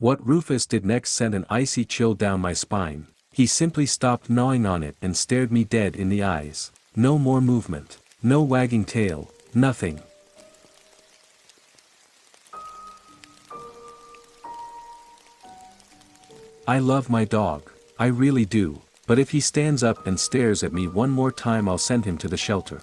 What Rufus did next sent an icy chill down my spine. He simply stopped gnawing on it and stared me dead in the eyes. No more movement. No wagging tail. Nothing. I love my dog. I really do. But if he stands up and stares at me one more time, I'll send him to the shelter.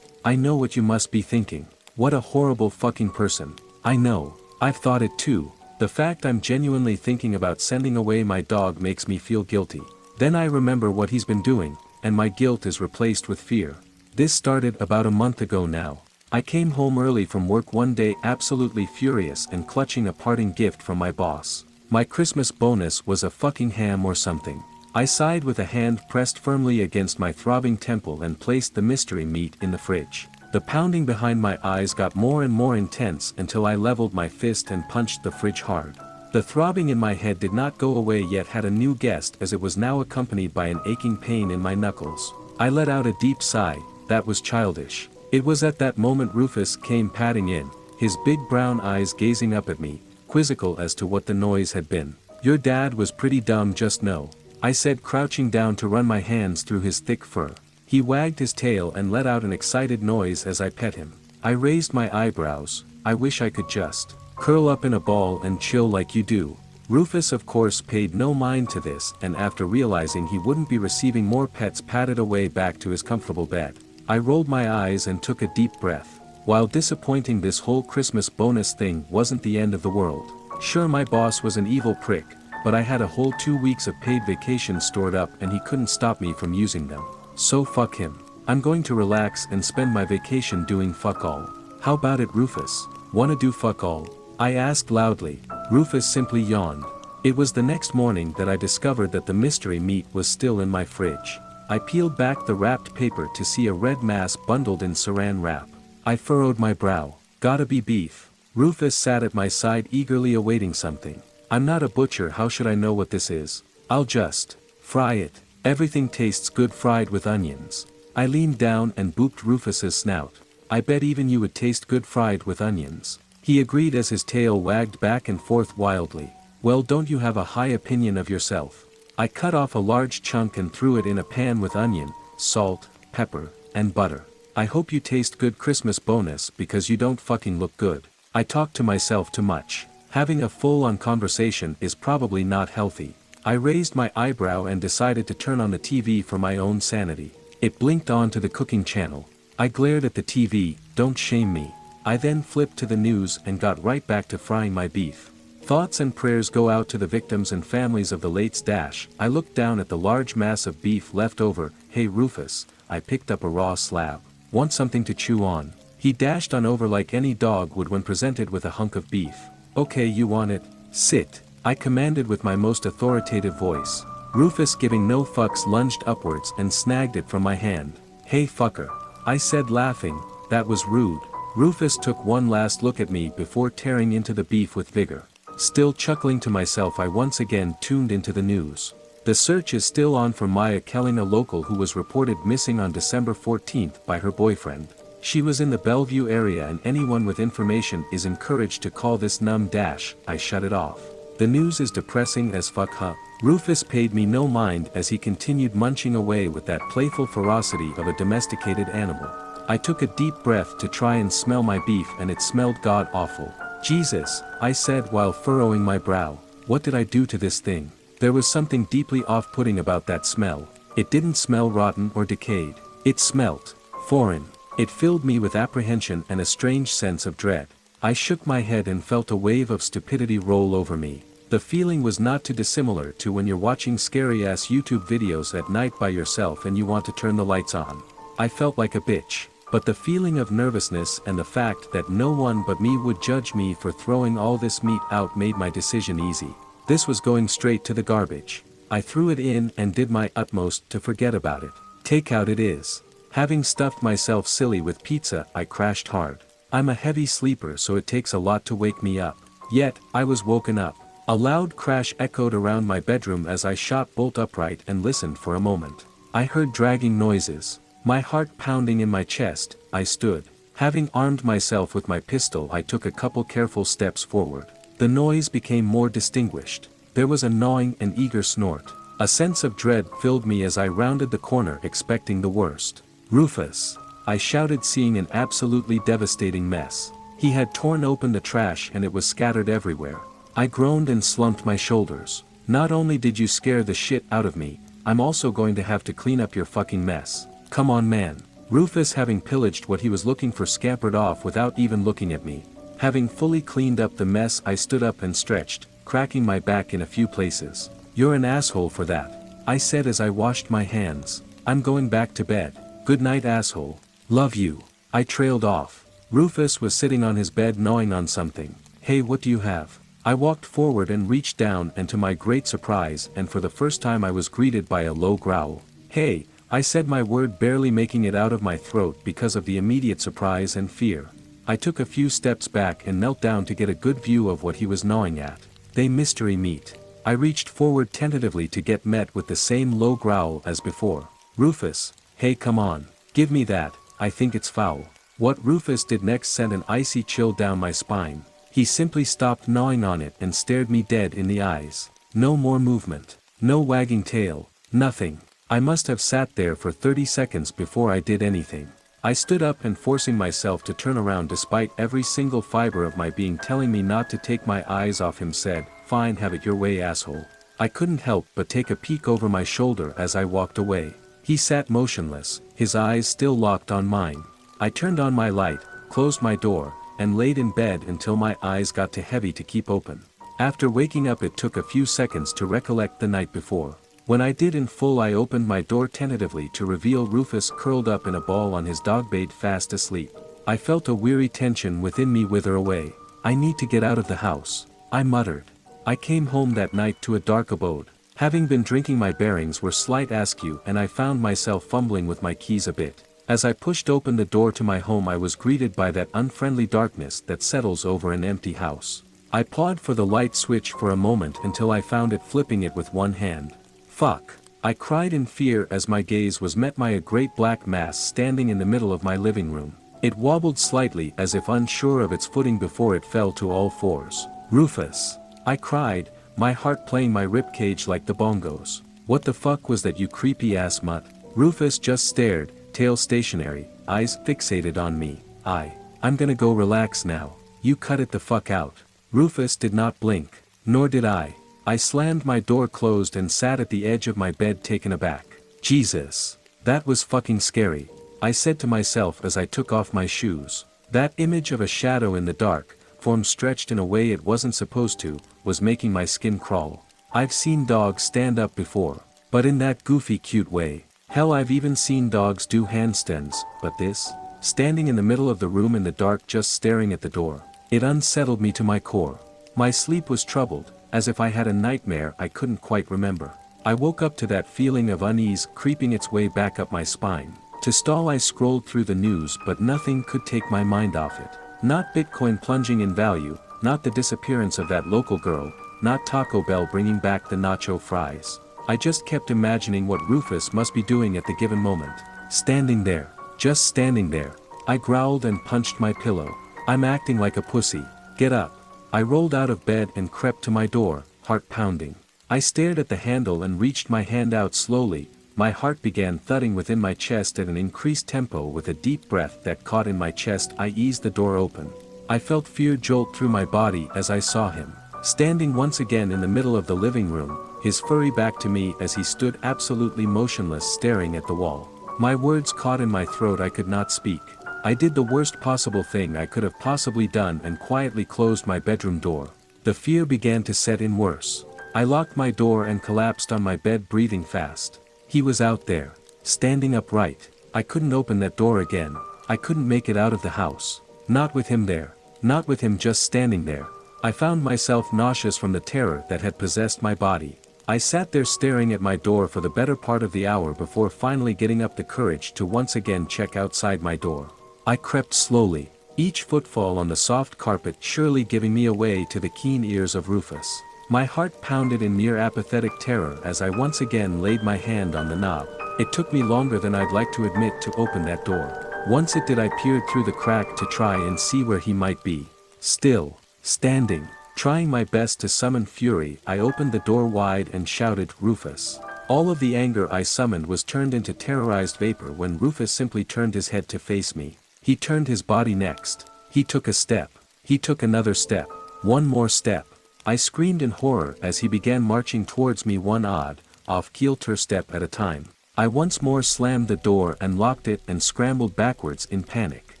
I know what you must be thinking. What a horrible fucking person. I know. I've thought it too. The fact I'm genuinely thinking about sending away my dog makes me feel guilty. Then I remember what he's been doing, and my guilt is replaced with fear. This started about a month ago now. I came home early from work one day absolutely furious and clutching a parting gift from my boss. My Christmas bonus was a fucking ham or something. I sighed with a hand pressed firmly against my throbbing temple and placed the mystery meat in the fridge. The pounding behind my eyes got more and more intense until I leveled my fist and punched the fridge hard. The throbbing in my head did not go away yet had a new guest, as it was now accompanied by an aching pain in my knuckles. I let out a deep sigh. That was childish. It was at that moment Rufus came padding in, his big brown eyes gazing up at me, quizzical as to what the noise had been. "Your dad was pretty dumb just now," I said, crouching down to run my hands through his thick fur. He wagged his tail and let out an excited noise as I pet him. I raised my eyebrows. I wish I could just curl up in a ball and chill like you do. Rufus of course paid no mind to this, and after realizing he wouldn't be receiving more pets, padded away back to his comfortable bed. I rolled my eyes and took a deep breath. While disappointing, this whole Christmas bonus thing wasn't the end of the world. Sure, my boss was an evil prick, but I had a whole 2 weeks of paid vacation stored up and he couldn't stop me from using them. So fuck him. I'm going to relax and spend my vacation doing fuck all. How about it, Rufus? Wanna do fuck all? I asked loudly. Rufus simply yawned. It was the next morning that I discovered that the mystery meat was still in my fridge. I peeled back the wrapped paper to see a red mass bundled in saran wrap. I furrowed my brow. Gotta be beef. Rufus sat at my side eagerly awaiting something. I'm not a butcher, how should I know what this is? I'll just fry it. Everything tastes good fried with onions. I leaned down and booped Rufus's snout. I bet even you would taste good fried with onions. He agreed as his tail wagged back and forth wildly. Well, don't you have a high opinion of yourself? I cut off a large chunk and threw it in a pan with onion, salt, pepper, and butter. I hope you taste good, Christmas bonus, because you don't fucking look good. I talk to myself too much. Having a full-on conversation is probably not healthy. I raised my eyebrow and decided to turn on the TV for my own sanity. It blinked on to the cooking channel. I glared at the TV. Don't shame me. I then flipped to the news and got right back to frying my beef. Thoughts and prayers go out to the victims and families of the late's dash. I looked down at the large mass of beef left over. Hey Rufus, I picked up a raw slab. Want something to chew on? He dashed on over like any dog would when presented with a hunk of beef. Okay, you want it? Sit, I commanded with my most authoritative voice. Rufus, giving no fucks, lunged upwards and snagged it from my hand. Hey fucker, I said, laughing. That was rude. Rufus took one last look at me before tearing into the beef with vigor. Still chuckling to myself, I once again tuned into the news. The search is still on for Maya Kelling, a local who was reported missing on December 14th by her boyfriend. She was in the Bellevue area and anyone with information is encouraged to call this dash. I shut it off. The news is depressing as fuck, huh? Rufus paid me no mind as he continued munching away with that playful ferocity of a domesticated animal. I took a deep breath to try and smell my beef and it smelled god awful. Jesus, I said while furrowing my brow. What did I do to this thing? There was something deeply off-putting about that smell. It didn't smell rotten or decayed. It smelt foreign. It filled me with apprehension and a strange sense of dread. I shook my head and felt a wave of stupidity roll over me. The feeling was not too dissimilar to when you're watching scary-ass YouTube videos at night by yourself and you want to turn the lights on. I felt like a bitch. But the feeling of nervousness and the fact that no one but me would judge me for throwing all this meat out made my decision easy. This was going straight to the garbage. I threw it in and did my utmost to forget about it. Takeout it is. Having stuffed myself silly with pizza, I crashed hard. I'm a heavy sleeper, so it takes a lot to wake me up. Yet, I was woken up. A loud crash echoed around my bedroom as I shot bolt upright and listened for a moment. I heard dragging noises. My heart pounding in my chest, I stood. Having armed myself with my pistol, I took a couple careful steps forward. The noise became more distinguished. There was a gnawing and eager snort. A sense of dread filled me as I rounded the corner expecting the worst. "Rufus!" I shouted, seeing an absolutely devastating mess. He had torn open the trash and it was scattered everywhere. I groaned and slumped my shoulders. "Not only did you scare the shit out of me, I'm also going to have to clean up your fucking mess. Come on, man." Rufus, having pillaged what he was looking for, scampered off without even looking at me. Having fully cleaned up the mess, I stood up and stretched, cracking my back in a few places. "You're an asshole for that," I said as I washed my hands. "I'm going back to bed. Good night, asshole. Love you." I trailed off. Rufus was sitting on his bed gnawing on something. "Hey, what do you have?" I walked forward and reached down, and to my great surprise and for the first time I was greeted by a low growl. "Hey," I said, my word barely making it out of my throat because of the immediate surprise and fear. I took a few steps back and knelt down to get a good view of what he was gnawing at. "They mystery meat." I reached forward tentatively to get met with the same low growl as before. "Rufus, hey, come on. Give me that, I think it's foul." What Rufus did next sent an icy chill down my spine. He simply stopped gnawing on it and stared me dead in the eyes. No more movement. No wagging tail. Nothing. I must have sat there for 30 seconds before I did anything. I stood up and, forcing myself to turn around despite every single fiber of my being telling me not to take my eyes off him, said, "Fine, have it your way, asshole." I couldn't help but take a peek over my shoulder as I walked away. He sat motionless, his eyes still locked on mine. I turned on my light, closed my door, and laid in bed until my eyes got too heavy to keep open. After waking up, it took a few seconds to recollect the night before. When I did in full, I opened my door tentatively to reveal Rufus curled up in a ball on his dog bed, fast asleep. I felt a weary tension within me wither away. "I need to get out of the house," I muttered. I came home that night to a dark abode. Having been drinking, my bearings were slight askew and I found myself fumbling with my keys a bit. As I pushed open the door to my home, I was greeted by that unfriendly darkness that settles over an empty house. I pawed for the light switch for a moment until I found it, flipping it with one hand. "Fuck!" I cried in fear as my gaze was met by a great black mass standing in the middle of my living room. It wobbled slightly as if unsure of its footing before it fell to all fours. "Rufus!" I cried, my heart playing my ribcage like the bongos. "What the fuck was that, you creepy ass mutt?" Rufus just stared, tail stationary, eyes fixated on me. I'm gonna go relax now. You cut it the fuck out." Rufus did not blink. Nor did I. I slammed my door closed and sat at the edge of my bed, taken aback. "Jesus. That was fucking scary," I said to myself as I took off my shoes. That image of a shadow in the dark, form stretched in a way it wasn't supposed to, was making my skin crawl. I've seen dogs stand up before, but in that goofy cute way. Hell, I've even seen dogs do handstands, but this? Standing in the middle of the room in the dark, just staring at the door. It unsettled me to my core. My sleep was troubled, as if I had a nightmare I couldn't quite remember. I woke up to that feeling of unease creeping its way back up my spine. To stall, I scrolled through the news, but nothing could take my mind off it. Not Bitcoin plunging in value, not the disappearance of that local girl, not Taco Bell bringing back the nacho fries. I just kept imagining what Rufus must be doing at the given moment. Standing there. Just standing there. I growled and punched my pillow. "I'm acting like a pussy. Get up." I rolled out of bed and crept to my door, heart pounding. I stared at the handle and reached my hand out slowly. My heart began thudding within my chest at an increased tempo. With a deep breath that caught in my chest, I eased the door open. I felt fear jolt through my body as I saw him, standing once again in the middle of the living room, his furry back to me as he stood absolutely motionless, staring at the wall. My words caught in my throat. I could not speak. I did the worst possible thing I could have possibly done and quietly closed my bedroom door. The fear began to set in worse. I locked my door and collapsed on my bed, breathing fast. He was out there, standing upright. I couldn't open that door again. I couldn't make it out of the house. Not with him there. Not with him just standing there. I found myself nauseous from the terror that had possessed my body. I sat there staring at my door for the better part of the hour before finally getting up the courage to once again check outside my door. I crept slowly, each footfall on the soft carpet surely giving me away to the keen ears of Rufus. My heart pounded in near apathetic terror as I once again laid my hand on the knob. It took me longer than I'd like to admit to open that door. Once it did, I peered through the crack to try and see where he might be. Still, standing, Trying my best to summon fury, I opened the door wide and shouted, "Rufus." All of the anger I summoned was turned into terrorized vapor when Rufus simply turned his head to face me. He turned his body next. He took a step. He took another step. One more step. I screamed in horror as he began marching towards me one odd, off-kilter step at a time. I once more slammed the door and locked it and scrambled backwards in panic.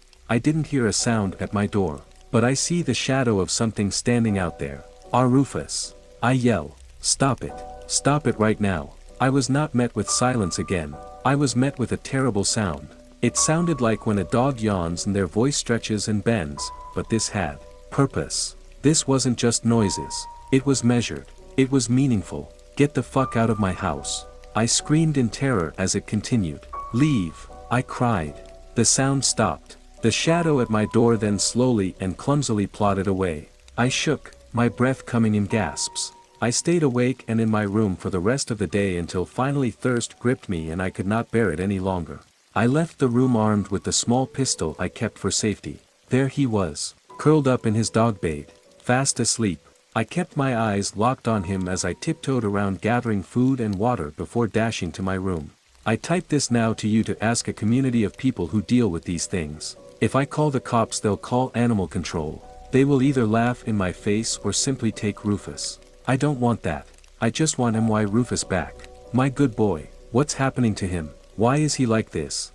I didn't hear a sound at my door, but I see the shadow of something standing out there. Rufus. I yell, "Stop it. Stop it right now." I was not met with silence again. I was met with a terrible sound. It sounded like when a dog yawns and their voice stretches and bends, but this had purpose. This wasn't just noises. It was measured. It was meaningful. "Get the fuck out of my house." I screamed in terror as it continued. "Leave," I cried. The sound stopped. The shadow at my door then slowly and clumsily plodded away. I shook, my breath coming in gasps. I stayed awake and in my room for the rest of the day until finally thirst gripped me and I could not bear it any longer. I left the room armed with the small pistol I kept for safety. There he was, curled up in his dog bed, fast asleep. I kept my eyes locked on him as I tiptoed around gathering food and water before dashing to my room. I type this now to you to ask a community of people who deal with these things. If I call the cops, they'll call animal control. They will either laugh in my face or simply take Rufus. I don't want that. I just want Rufus back. My good boy, what's happening to him? Why is he like this?